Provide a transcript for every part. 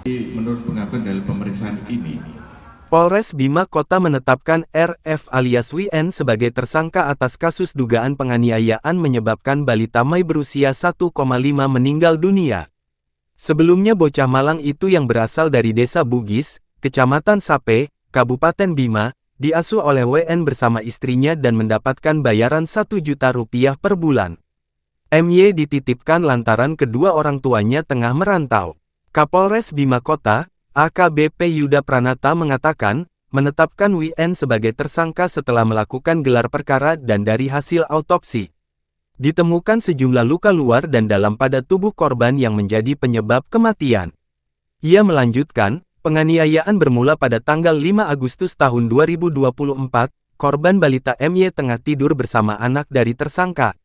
Menurut pengakuan dalam pemeriksaan ini, Polres Bima Kota menetapkan RF alias WN sebagai tersangka atas kasus dugaan penganiayaan menyebabkan balita Mai berusia 1,5 meninggal dunia. Sebelumnya bocah Malang itu yang berasal dari Desa Bugis, Kecamatan Sape, Kabupaten Bima, diasuh oleh WN bersama istrinya dan mendapatkan bayaran Rp1 juta per bulan. MY dititipkan lantaran kedua orang tuanya tengah merantau. Kapolres Bima Kota, AKBP Yuda Pranata mengatakan, menetapkan WN sebagai tersangka setelah melakukan gelar perkara dan dari hasil autopsi. Ditemukan sejumlah luka luar dan dalam pada tubuh korban yang menjadi penyebab kematian. Ia melanjutkan, penganiayaan bermula pada tanggal 5 Agustus tahun 2024, korban balita MY tengah tidur bersama anak dari tersangka.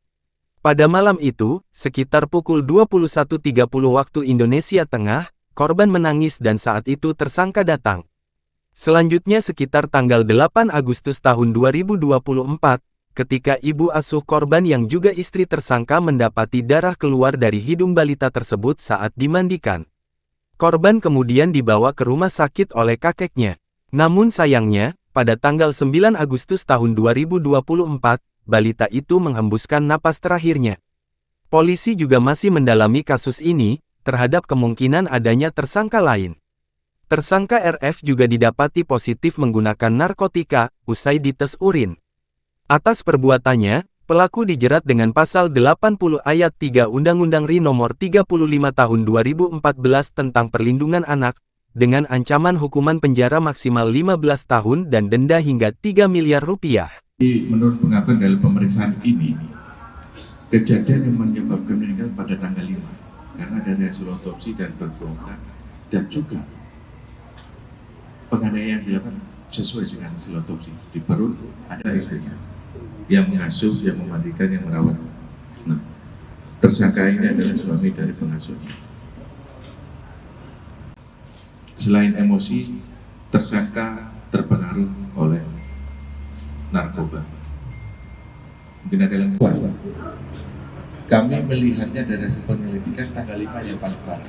Pada malam itu, sekitar pukul 21.30 waktu Indonesia Tengah, korban menangis dan saat itu tersangka datang. Selanjutnya sekitar tanggal 8 Agustus tahun 2024, ketika ibu asuh korban yang juga istri tersangka mendapati darah keluar dari hidung balita tersebut saat dimandikan. Korban kemudian dibawa ke rumah sakit oleh kakeknya. Namun sayangnya, pada tanggal 9 Agustus tahun 2024, balita itu menghembuskan napas terakhirnya. Polisi juga masih mendalami kasus ini, terhadap kemungkinan adanya tersangka lain. Tersangka RF juga didapati positif menggunakan narkotika, usai dites urin. Atas perbuatannya, pelaku dijerat dengan pasal 80 ayat 3 Undang-Undang RI Nomor 35 Tahun 2014 tentang Perlindungan Anak, dengan ancaman hukuman penjara maksimal 15 tahun dan denda hingga Rp3 miliar. menurut pengakuan dalam pemeriksaan ini, kejadian yang menyebabkan meninggal pada tanggal 5. Karena dari hasil otopsi dan berbongkar dan juga penganiayaan dilakukan sesuai dengan hasil otopsi. Di perut ada istrinya yang mengasuh, yang memandikan, yang merawat. Nah, tersangka ini adalah suami dari pengasuhnya. Selain emosi, tersangka terpengaruh oleh narkoba. Mungkin ada yang kuat. Kami melihatnya dari hasil penyelidikan tanggal 5 yang paling parah.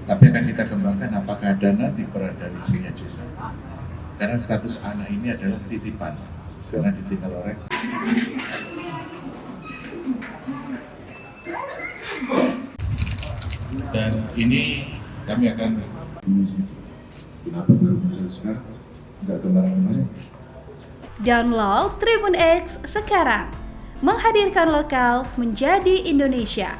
Tapi akan kita kembangkan apakah ada nanti peran dari istrinya juga. Karena status anak ini adalah titipan. Karena ditinggal orang. Dan ini kami akan kenapa baru muncul sekarang? Enggak kemarin-kemarin. Download Tribun X sekarang. Menghadirkan lokal menjadi Indonesia.